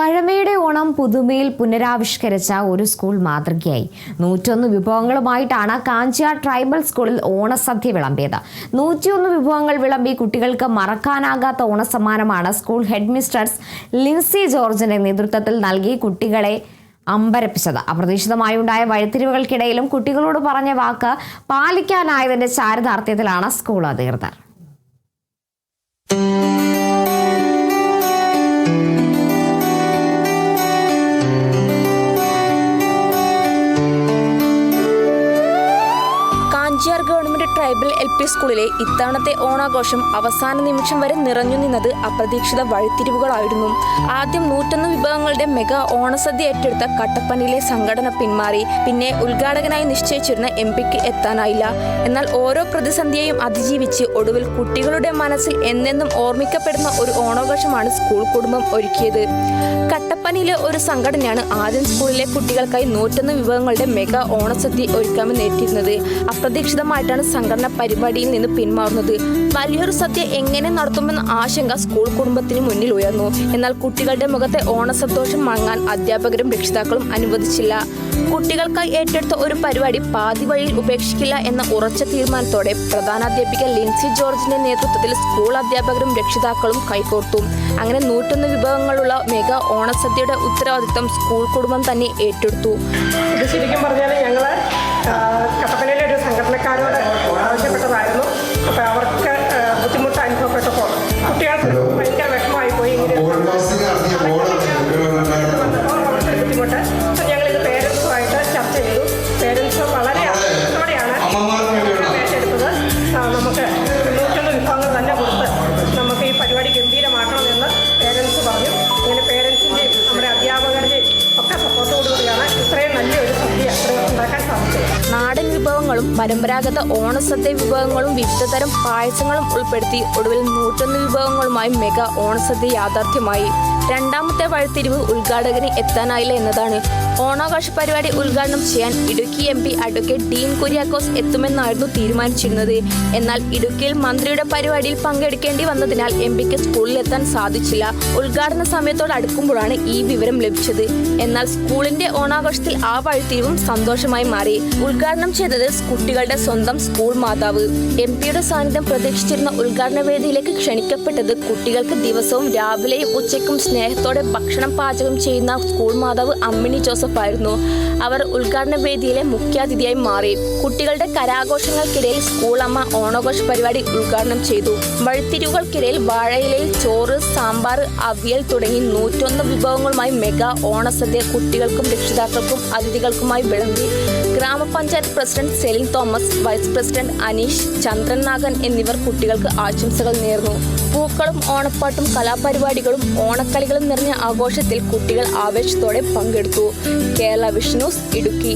പഴമയുടെ ഓണം പുതുമയിൽ പുനരാവിഷ്കരിച്ച ഒരു സ്കൂൾ മാതൃകയായി. 101 വിഭവങ്ങളുമായിട്ടാണ് കാഞ്ചിയാർ ട്രൈബൽ സ്കൂളിൽ ഓണസദ്യ വിളമ്പിയത്. 101 വിഭവങ്ങൾ വിളമ്പി കുട്ടികൾക്ക് മറക്കാനാകാത്ത ഓണസമ്മാനമാണ് സ്കൂൾ ഹെഡ് മിസ്റ്റർസ് ലിൻസി ജോർജിന്റെ നേതൃത്വത്തിൽ നൽകി കുട്ടികളെ അമ്പരപ്പിച്ചത്. അപ്രതീക്ഷിതമായുണ്ടായ വഴിത്തിരിവുകൾക്കിടയിലും കുട്ടികളോട് പറഞ്ഞ വാക്ക് പാലിക്കാനായതിന്റെ ചാരിതാർത്ഥ്യത്തിലാണ് സ്കൂൾ അധികൃതർ. കാഞ്ചിയാർ ഗവൺമെന്റ് ട്രൈബൽ LP സ്കൂളിലെ ഇത്തവണത്തെ ഓണാഘോഷം അവസാന നിമിഷം വരെ നിറഞ്ഞു നിന്നത് അപ്രതീക്ഷിത വഴിത്തിരിവുകളായിരുന്നു. ആദ്യം 101 വിഭവങ്ങളുടെ മെഗാ ഓണസദ്യ ഏറ്റെടുത്ത കട്ടപ്പനയിലെ സംഘടന പിന്മാറി. പിന്നെ ഉദ്ഘാടകനായി നിശ്ചയിച്ചിരുന്ന MP-ക്ക് എത്താനായില്ല. എന്നാൽ ഓരോ പ്രതിസന്ധിയെയും അതിജീവിച്ച് ഒടുവിൽ കുട്ടികളുടെ മനസ്സിൽ എന്നെന്നും ഓർമ്മിക്കപ്പെടുന്ന ഒരു ഓണാഘോഷമാണ് സ്കൂൾ കുടുംബം ഒരുക്കിയത്. കട്ടപ്പനയിലെ ഒരു സംഘടനയാണ് ആദ്യം സ്കൂളിലെ കുട്ടികൾക്കായി 101 വിഭവങ്ങളുടെ മെഗാ ഓണസദ്യ ഒരുക്കാമെന്ന് ഏറ്റിരുന്നത്. അപ്രതീക്ഷിതമായിട്ടാണ് സംഘടന പരിപാടിയിൽ നിന്ന് പിന്മാറുന്നത്. വലിയൊരു സദ്യ എങ്ങനെ നടത്തുമെന്ന ആശങ്ക സ്കൂൾ കുടുംബത്തിന് മുന്നിൽ ഉയർന്നു. എന്നാൽ കുട്ടികളുടെ മുഖത്തെ ഓണസന്തോഷം മങ്ങാൻ അധ്യാപകരും രക്ഷിതാക്കളും അനുവദിച്ചില്ല. കുട്ടികൾക്കായി ഏറ്റെടുത്ത ഒരു പരിപാടി പാതി വഴിയിൽ ഉപേക്ഷിക്കില്ല എന്ന ഉറച്ച തീരുമാനത്തോടെ പ്രധാനാധ്യാപിക ലിൻസി ജോർജിന്റെ നേതൃത്വത്തിൽ സ്കൂൾ അധ്യാപകരും രക്ഷിതാക്കളും കൈകോർത്തു. അങ്ങനെ 101 വിഭവങ്ങളുള്ള മെഗാ ഓണസദ്യയുടെ ഉത്തരവാദിത്തം സ്കൂൾ കുടുംബം തന്നെ ഏറ്റെടുത്തു. ഇത് ശരിക്കും പറഞ്ഞാൽ ഞങ്ങൾ കട്ടപ്പനയിലെ ഒരു സംഘടനക്കാരോട് ആവശ്യപ്പെട്ടതായിരുന്നു. അപ്പോൾ അവർക്ക് ബുദ്ധിമുട്ട് അനുഭവപ്പെട്ടപ്പോൾ കുട്ടികൾക്ക് ഭയങ്കര വിഷമമായി പോയി. ബുദ്ധിമുട്ട് ഞങ്ങളിത് പേരൻസുമായിട്ട് ചർച്ച ചെയ്തു. പേരൻസ് വളരെ ആഗ്രഹത്തോടെയാണ് ഏറ്റെടുത്തത്. നമുക്ക് 101 വിഭവങ്ങൾ തന്നെ കൊടുത്ത് നമുക്ക് ഈ പരിപാടി ഗംഭീരമാക്കണമെന്ന് പേരൻസ് പറഞ്ഞു. ഇങ്ങനെ പേരൻസിൻ്റെയും നമ്മുടെ അധ്യാപകരുടെയും ഒക്കെ സപ്പോർട്ടോടുകൂടിയാണ് ഇത്രയും നല്ലൊരു സദ്യ ഉണ്ടാക്കാൻ സാധിച്ചത്. നാടൻ വിഭവങ്ങളും പരമ്പരാഗത ഓണസദ്യ വിഭവങ്ങളും വിവിധതരം പായസങ്ങളും ഉൾപ്പെടുത്തി ഒടുവിൽ 101 വിഭവങ്ങളുമായി മെഗാ ഓണസദ്യ യാഥാർത്ഥ്യമായി. രണ്ടാമത്തെ വഴിത്തിരിവ് ഉദ്ഘാടകന് എത്താനായില്ല എന്നതാണ്. ഓണാഘോഷ പരിപാടി ഉദ്ഘാടനം ചെയ്യാൻ ഇടുക്കി MP അഡ്വക്കേറ്റ് ഡീൻ കുര്യാക്കോസ് എത്തുമെന്നായിരുന്നു തീരുമാനിച്ചിരുന്നത്. എന്നാൽ ഇടുക്കിയിൽ മന്ത്രിയുടെ പരിപാടിയിൽ പങ്കെടുക്കേണ്ടി വന്നതിനാൽ MP-ക്ക് സ്കൂളിലെത്താൻ സാധിച്ചില്ല. ഉദ്ഘാടന സമയത്തോട് അടുക്കുമ്പോഴാണ് ഈ വിവരം ലഭിച്ചത്. എന്നാൽ സ്കൂളിന്റെ ഓണാഘോഷത്തിൽ ആ വഴിത്തിരിവും സന്തോഷമായി മാറി. ഉദ്ഘാടനം ചെയ്തത് കുട്ടികളുടെ സ്വന്തം സ്കൂൾ മാതാവ്. MP-യുടെ സാന്നിധ്യം പ്രതീക്ഷിച്ചിരുന്ന ഉദ്ഘാടന വേദിയിലേക്ക് ക്ഷണിക്കപ്പെട്ടത് കുട്ടികൾക്ക് ദിവസവും രാവിലെയും ഉച്ചയ്ക്കും സ്നേഹത്തോടെ ഭക്ഷണം പാചകം ചെയ്യുന്ന സ്കൂൾ മാതാവ് അമ്മിണി ജോസഫ് ആയിരുന്നു. അവർ ഉദ്ഘാടന വേദിയിലെ മുഖ്യാതിഥിയായി മാറി. കുട്ടികളുടെ കരാഘോഷങ്ങൾക്കിടയിൽ സ്കൂൾ അമ്മ ഓണാഘോഷ പരിപാടി ഉദ്ഘാടനം ചെയ്തു. വഴിത്തിരിവുകൾക്കിടയിൽ വാഴയിലയിൽ ചോറ്, സാമ്പാർ, അവിയൽ തുടങ്ങി 101 വിഭവങ്ങളുമായി മെഗാ ഓണസദ്യ കുട്ടികൾക്കും രക്ഷിതാക്കൾക്കും അതിഥികൾക്കുമായി വിളമ്പി. ഗ്രാമപഞ്ചായത്ത് president Celine Thomas, vice president Aneesh, Chandran Nagan എന്നിവർ കുട്ടികൾക്ക് ആശംസകൾ നേർന്നു. പൂക്കളും ഓണപ്പാട്ടും കലാപരിപാടികളും ഓണക്കളികളും നിറഞ്ഞ ആഘോഷത്തിൽ കുട്ടികൾ ആവേശത്തോടെ പങ്കെടുത്തു. Kerala vision news, Idukki.